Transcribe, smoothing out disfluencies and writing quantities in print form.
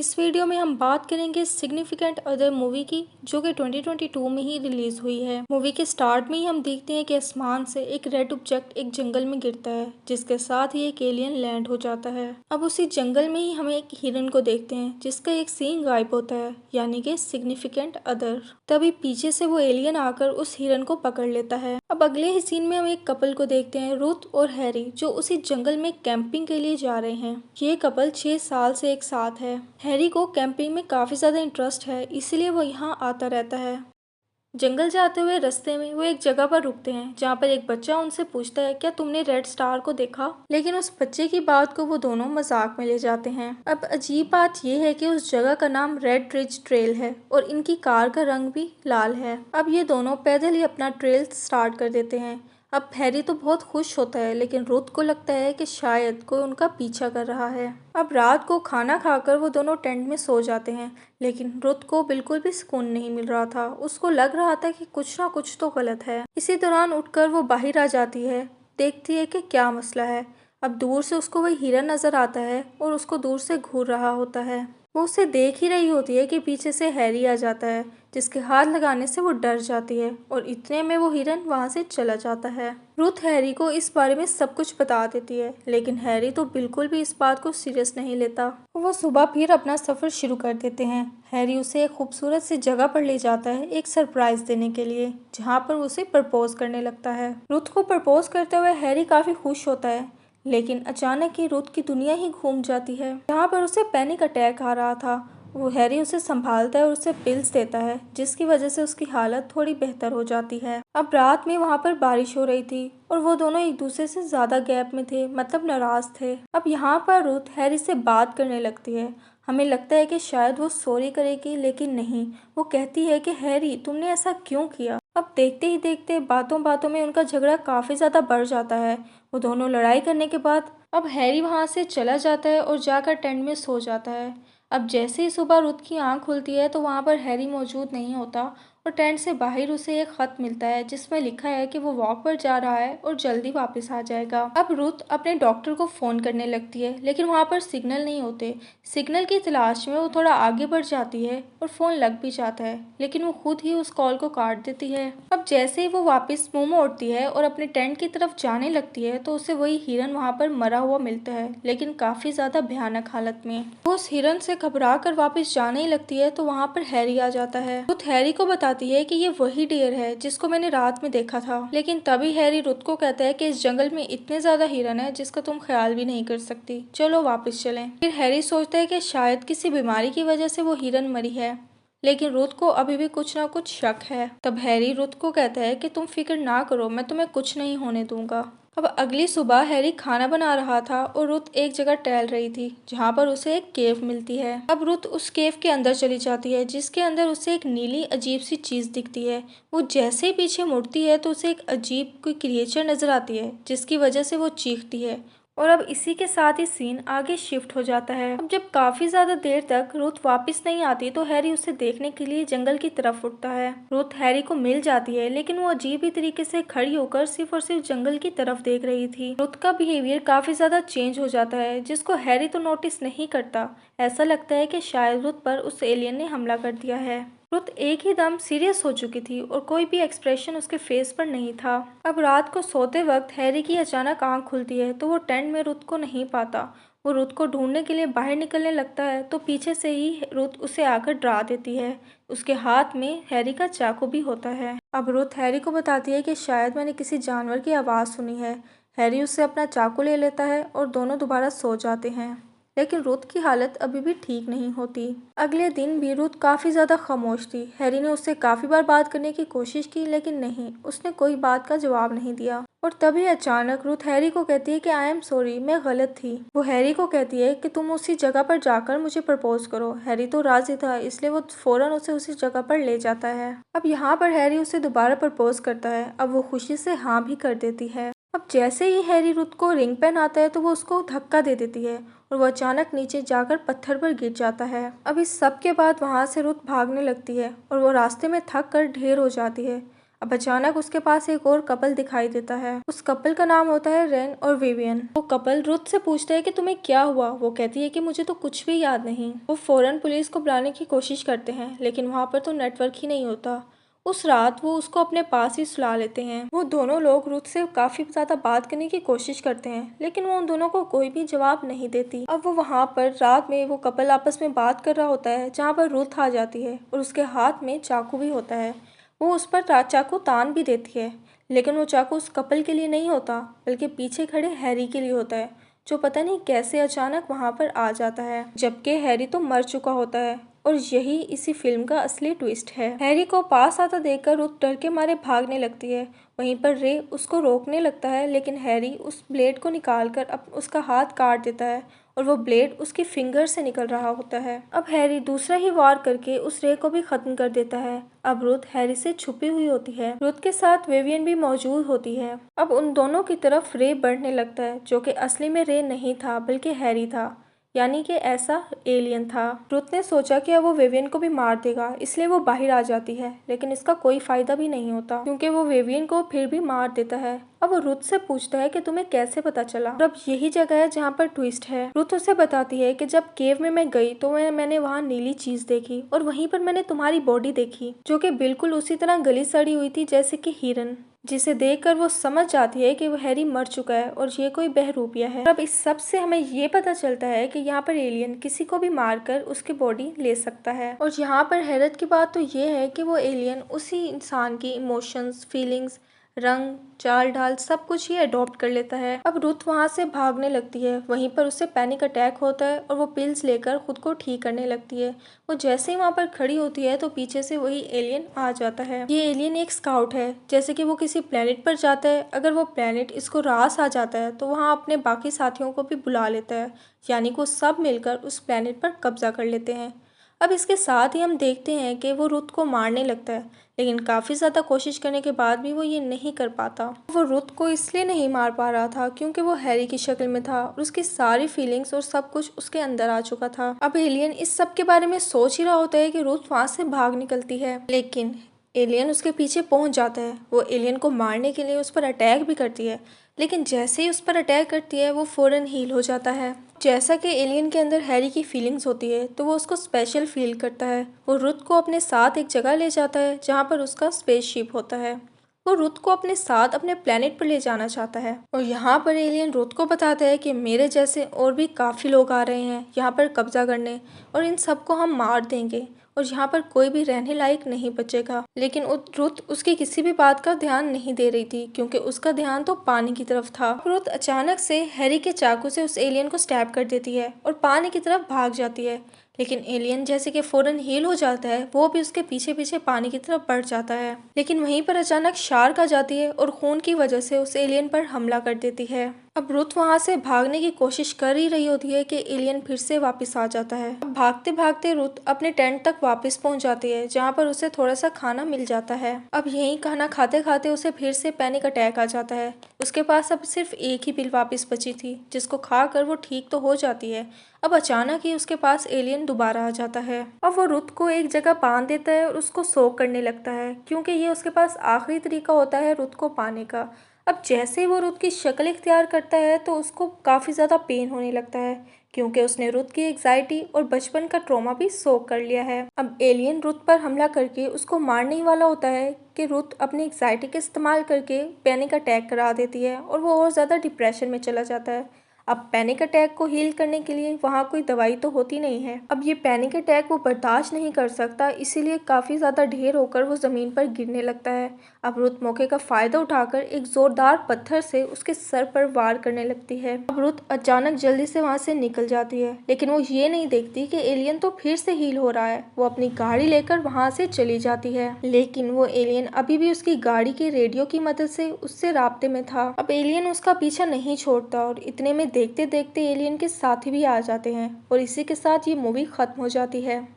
इस वीडियो में हम बात करेंगे सिग्निफिकेंट अदर मूवी की, जो कि 2022 में ही रिलीज हुई है। मूवी के स्टार्ट में ही हम देखते हैं कि आसमान से एक रेड ऑब्जेक्ट एक जंगल में गिरता है, जिसके साथ ही एक एलियन लैंड हो जाता है। अब उसी जंगल में ही हम एक हिरन को देखते हैं जिसका एक सींग गायब होता है, यानी कि सिग्निफिकेंट अदर। तभी पीछे से वो एलियन आकर उस हिरन को पकड़ लेता है। अब अगले ही सीन में हम एक कपल को देखते हैं, रुथ और हैरी, जो उसी जंगल में कैंपिंग के लिए जा रहे हैं। ये कपल 6 साल से एक साथ है। हैरी को कैंपिंग में काफ़ी ज़्यादा इंटरेस्ट है, इसलिए वो यहाँ आता रहता है। जंगल जाते हुए रास्ते में वो एक जगह पर रुकते हैं, जहाँ पर एक बच्चा उनसे पूछता है, क्या तुमने रेड स्टार को देखा? लेकिन उस बच्चे की बात को वो दोनों मजाक में ले जाते हैं। अब अजीब बात यह है कि उस जगह का नाम रेड रिज ट्रेल है और इनकी कार का रंग भी लाल है। अब ये दोनों पैदल ही अपना ट्रेल स्टार्ट कर देते हैं। अब हैरी तो बहुत खुश होता है, लेकिन रुथ को लगता है कि शायद कोई उनका पीछा कर रहा है। अब रात को खाना खाकर वो दोनों टेंट में सो जाते हैं, लेकिन रुथ को बिल्कुल भी सुकून नहीं मिल रहा था। उसको लग रहा था कि कुछ ना कुछ तो गलत है। इसी दौरान उठकर वो बाहर आ जाती है, देखती है कि क्या मसला है। अब दूर से उसको वही हिरन नजर आता है और उसको दूर से घूर रहा होता है। वो उसे देख ही रही होती है कि पीछे से हैरी आ जाता है, जिसके हाथ लगाने से वो डर जाती है और इतने में वो हिरन वहां से चला जाता है। रुथ हैरी को इस बारे में सब कुछ बता देती है, लेकिन हैरी तो बिल्कुल भी इस बात को सीरियस नहीं लेता। वो सुबह फिर अपना सफर शुरू कर देते हैं। हैरी उसे एक खूबसूरत सी जगह पर ले जाता है एक सरप्राइज देने के लिए, जहाँ पर उसे प्रपोज करने लगता है। रुथ को प्रपोज करते हुए हैरी काफी खुश होता है, लेकिन अचानक ही रुथ की दुनिया ही घूम जाती है। जहाँ पर उसे पैनिक अटैक आ रहा था, वो हैरी उसे संभालता है और उसे पिल्स देता है, जिसकी वजह से उसकी हालत थोड़ी बेहतर हो जाती है। अब रात में वहाँ पर बारिश हो रही थी और वो दोनों एक दूसरे से ज्यादा गैप में थे, मतलब नाराज थे। अब यहाँ पर रुथ हैरी से बात करने लगती है। हमें लगता है कि शायद वो सॉरी करेगी, लेकिन नहीं। वो कहती है कि हैरी, तुमने ऐसा क्यों किया? अब देखते ही देखते बातों बातों में उनका झगड़ा काफी ज्यादा बढ़ जाता है। वो दोनों लड़ाई करने के बाद अब हैरी वहां से चला जाता है और जाकर टेंट में सो जाता है। अब जैसे ही सुबह रुथ की आंख खुलती है तो वहां पर हैरी मौजूद नहीं होता और टेंट से बाहर उसे एक खत मिलता है, जिसमें लिखा है कि वो वॉक पर जा रहा है और जल्दी वापस आ जाएगा। अब रुथ अपने डॉक्टर को फोन करने लगती है, लेकिन वहां पर सिग्नल नहीं होते। सिग्नल की तलाश में वो थोड़ा आगे बढ़ जाती है और फोन लग भी जाता है, लेकिन वो खुद ही उस कॉल को काट देती है। अब जैसे ही वो वापस मुंह मोड़ती है और अपने टेंट की तरफ जाने लगती है तो उसे वही हिरन वहां पर मरा हुआ मिलता है, लेकिन काफी ज्यादा भयानक हालत में। वो उस हिरन से घबरा कर वापस जाने ही लगती है तो वहां पर हैरी आ जाता है। रुथ हैरी को बताती है कि ये वही डियर है जिसको मैंने रात में देखा था, लेकिन तभी हैरी रुथ को कहता है कि इस जंगल में इतने ज्यादा हिरन है जिसका तुम ख्याल भी नहीं कर सकती, चलो वापस चलें। फिर हैरी सोचता है कि शायद किसी बीमारी की वजह से वो हिरन मरी है, लेकिन रुथ को अभी भी कुछ ना कुछ शक है। तब हैरी रुथ को कहता है कि तुम फिक्र ना करो, मैं तुम्हें कुछ नहीं होने दूंगा। अब अगली सुबह हैरी खाना बना रहा था और रुथ एक जगह टहल रही थी, जहाँ पर उसे एक केव मिलती है। अब रुथ उस केव के अंदर चली जाती है, जिसके अंदर उसे एक नीली अजीब सी चीज दिखती है। वो जैसे ही पीछे मुड़ती है तो उसे एक अजीब कोई क्रिएचर नजर आती है, जिसकी वजह से वो चीखती है। और अब इसी के साथ ही सीन आगे शिफ्ट हो जाता है। अब जब काफी ज्यादा देर तक रुथ वापस नहीं आती तो हैरी उसे देखने के लिए जंगल की तरफ उठता है। रुथ हैरी को मिल जाती है, लेकिन वो अजीब ही तरीके से खड़ी होकर सिर्फ और सिर्फ जंगल की तरफ देख रही थी। रुथ का बिहेवियर काफी ज्यादा चेंज हो जाता है, जिसको हैरी तो नोटिस नहीं करता। ऐसा लगता है कि शायद रुथ पर उस एलियन ने हमला कर दिया है। रुथ एक ही दम सीरियस हो चुकी थी और कोई भी एक्सप्रेशन उसके फेस पर नहीं था। अब रात को सोते वक्त हैरी की अचानक आंख खुलती है तो वो टेंट में रुथ को नहीं पाता। वो रुथ को ढूंढने के लिए बाहर निकलने लगता है तो पीछे से ही रुथ उसे आकर डरा देती है। उसके हाथ में हैरी का चाकू भी होता है। अब रुथ हैरी को बताती है कि शायद मैंने किसी जानवर की आवाज़ सुनी है। हैरी उससे अपना चाकू ले लेता है और दोनों दोबारा सो जाते हैं, लेकिन रुथ की हालत अभी भी ठीक नहीं होती। अगले दिन भी रुथ काफी ज्यादा खामोश थी। हैरी ने उससे काफी बार बात करने की कोशिश की, लेकिन नहीं, उसने कोई बात का जवाब नहीं दिया। और तभी अचानक रुथ हैरी को कहती है कि आई एम सॉरी, मैं गलत थी। वो हैरी को कहती है कि तुम उसी जगह पर जाकर मुझे प्रपोज करो। हैरी तो राजी था, इसलिए वो फौरन उसे उसी जगह पर ले जाता है। अब यहाँ पर हैरी उसे दोबारा प्रपोज करता है। अब वो खुशी से हाँ भी कर देती है। अब जैसे ही हैरी रुथ को रिंग पहनाता है तो वो उसको धक्का दे देती है और वो अचानक नीचे जाकर पत्थर पर गिर जाता है। अब इस सब के बाद वहां से रुथ भागने लगती है और वो रास्ते में थक कर ढेर हो जाती है। अब अचानक उसके पास एक और कपल दिखाई देता है। उस कपल का नाम होता है रेन और विवियन। वो कपल रुथ से पूछता है कि तुम्हें क्या हुआ। वो कहती है कि मुझे तो कुछ भी याद नहीं। वो फौरन पुलिस को बुलाने की कोशिश करते हैं, लेकिन वहाँ पर तो नेटवर्क ही नहीं होता। उस रात वो उसको अपने पास ही सुला लेते हैं। वो दोनों लोग रुथ से काफी ज्यादा बात करने की कोशिश करते हैं, लेकिन वो उन दोनों को कोई भी जवाब नहीं देती। अब वो वहाँ पर रात में वो कपल आपस में बात कर रहा होता है, जहाँ पर रुथ आ जाती है और उसके हाथ में चाकू भी होता है। वो उस पर चाकू तान भी देती है, लेकिन वो चाकू उस कपल के लिए नहीं होता, बल्कि पीछे खड़े हैरी के लिए होता है, जो पता नहीं कैसे अचानक वहाँ पर आ जाता है, जबकि हैरी तो मर चुका होता है। और यही इसी फिल्म का असली ट्विस्ट है। हैरी को पास आता देखकर रुथ डर के मारे भागने लगती है। वहीं पर रे उसको रोकने लगता है, लेकिन हैरी उस ब्लेड को निकालकर उसका हाथ काट देता है और वो ब्लेड उसकी फिंगर से निकल रहा होता है। अब हैरी दूसरा ही वार करके उस रे को भी खत्म कर देता है। अब रुथ हैरी से छुपी हुई होती है। रुथ के साथ विवियन भी मौजूद होती है। अब उन दोनों की तरफ रे बढ़ने लगता है, जो कि असली में रे नहीं था बल्कि हैरी था, यानी कि ऐसा एलियन था। रुथ ने सोचा कि अब वो विवियन को भी मार देगा, इसलिए वो बाहर आ जाती है, लेकिन इसका कोई फायदा भी नहीं होता, क्योंकि वो विवियन को फिर भी मार देता है। अब वो रुथ से पूछता है कि तुम्हें कैसे पता चला। और अब यही जगह है जहाँ पर ट्विस्ट है। रुथ उसे बताती है कि जब केव में मैं गई तो मैंने वहाँ नीली चीज देखी और वहीं पर मैंने तुम्हारी बॉडी देखी, जो कि बिल्कुल उसी तरह गली सड़ी हुई थी जैसे कि हिरन, जिसे देखकर वो समझ जाती है कि वो हैरी मर चुका है और ये कोई बहरूपिया है। अब इस सब से हमें ये पता चलता है कि यहाँ पर एलियन किसी को भी मारकर उसकी बॉडी ले सकता है। और यहाँ पर हैरत की बात तो ये है कि वो एलियन उसी इंसान की इमोशंस, फीलिंग्स, रंग, चाल ढाल सब कुछ ही अडॉप्ट कर लेता है। अब रुथ वहाँ से भागने लगती है। वहीं पर उसे पैनिक अटैक होता है और वो पिल्स लेकर खुद को ठीक करने लगती है। वो जैसे ही वहाँ पर खड़ी होती है तो पीछे से वही एलियन आ जाता है। ये एलियन एक स्काउट है, जैसे कि वो किसी प्लेनेट पर जाता है। अगर वो प्लेनेट इसको रास आ जाता है तो वहाँ अपने बाकी साथियों को भी बुला लेता है, यानी कि वो सब मिलकर उस प्लेनेट पर कब्जा कर लेते हैं। अब इसके साथ ही हम देखते हैं कि वो रुथ को मारने लगता है, लेकिन काफ़ी ज़्यादा कोशिश करने के बाद भी वो ये नहीं कर पाता। वो रुथ को इसलिए नहीं मार पा रहा था क्योंकि वो हैरी की शक्ल में था और उसकी सारी फीलिंग्स और सब कुछ उसके अंदर आ चुका था। अब एलियन इस सब के बारे में सोच ही रहा होता है कि रुथ वहाँ से भाग निकलती है, लेकिन एलियन उसके पीछे पहुंच जाता है। वो एलियन को मारने के लिए उस पर अटैक भी करती है, लेकिन जैसे ही उस पर अटैक करती है वो फौरन हील हो जाता है। जैसा कि एलियन के अंदर हैरी की फीलिंग्स होती है तो वो उसको स्पेशल फील करता है। वो रुथ को अपने साथ एक जगह ले जाता है जहाँ पर उसका स्पेसशिप होता है। वो रुथ को अपने साथ अपने प्लेनेट पर ले जाना चाहता है और यहाँ पर एलियन रुथ को बताता है कि मेरे जैसे और भी काफ़ी लोग आ रहे हैं यहाँ पर कब्जा करने और इन सबको हम मार देंगे और यहाँ पर कोई भी रहने लायक नहीं बचेगा। लेकिन रुथ उसकी किसी भी बात का ध्यान नहीं दे रही थी, क्योंकि उसका ध्यान तो पानी की तरफ था। रुथ अचानक से हैरी के चाकू से उस एलियन को स्टैब कर देती है और पानी की तरफ भाग जाती है, लेकिन एलियन जैसे कि फौरन हील हो जाता है वो भी उसके पीछे पीछे पानी की तरफ बढ़ जाता है। लेकिन वहीं पर अचानक शार्क आ जाती है और खून की वजह से उस एलियन पर हमला कर देती है। अब रुथ वहां से भागने की कोशिश कर ही रही होती है कि एलियन फिर से वापस आ जाता है। अब भागते भागते रुथ अपने टेंट तक वापस पहुंच जाती है, जहां पर उसे थोड़ा सा खाना मिल जाता है। अब यही खाना खाते खाते उसे फिर से पैनिक अटैक आ जाता है। उसके पास अब सिर्फ एक ही पिल वापस बची थी, जिसको खाकर वो ठीक तो हो जाती है। अब अचानक ही उसके पास एलियन दोबारा आ जाता है। अब वो रुथ को एक जगह बांध देता है और उसको सोक करने लगता है, क्योंकि ये उसके पास आखिरी तरीका होता है रुथ को पाने का। अब जैसे ही वो रुथ की शक्ल इख्तियार करता है तो उसको काफ़ी ज़्यादा पेन होने लगता है, क्योंकि उसने रुथ की एग्जाइटी और बचपन का ट्रॉमा भी सोक कर लिया है। अब एलियन रुथ पर हमला करके उसको मारने ही वाला होता है कि रुथ अपनी एग्जाइटी का इस्तेमाल करके पैनिक अटैक करा देती है और वो और ज़्यादा डिप्रेशन में चला जाता है। अब पैनिक अटैक को हील करने के लिए वहाँ कोई दवाई तो होती नहीं है। अब ये पैनिक अटैक वो बर्दाश्त नहीं कर सकता, इसीलिए काफ़ी ज़्यादा ढेर होकर वो ज़मीन पर गिरने लगता है। अब रुथ मौके का फ़ायदा उठाकर एक ज़ोरदार पत्थर से उसके सर पर वार करने लगती है। अब रुथ अचानक जल्दी से वहाँ से निकल जाती है, लेकिन वो ये नहीं देखती कि एलियन तो फिर से हील हो रहा है। वो अपनी गाड़ी लेकर वहाँ से चली जाती है, लेकिन वो एलियन अभी भी उसकी गाड़ी के रेडियो की मदद से उससे राब्ते में था। अब एलियन उसका पीछा नहीं छोड़ता और इतने में देखते देखते एलियन के साथी भी आ जाते हैं और इसी के साथ ये मूवी खत्म हो जाती है।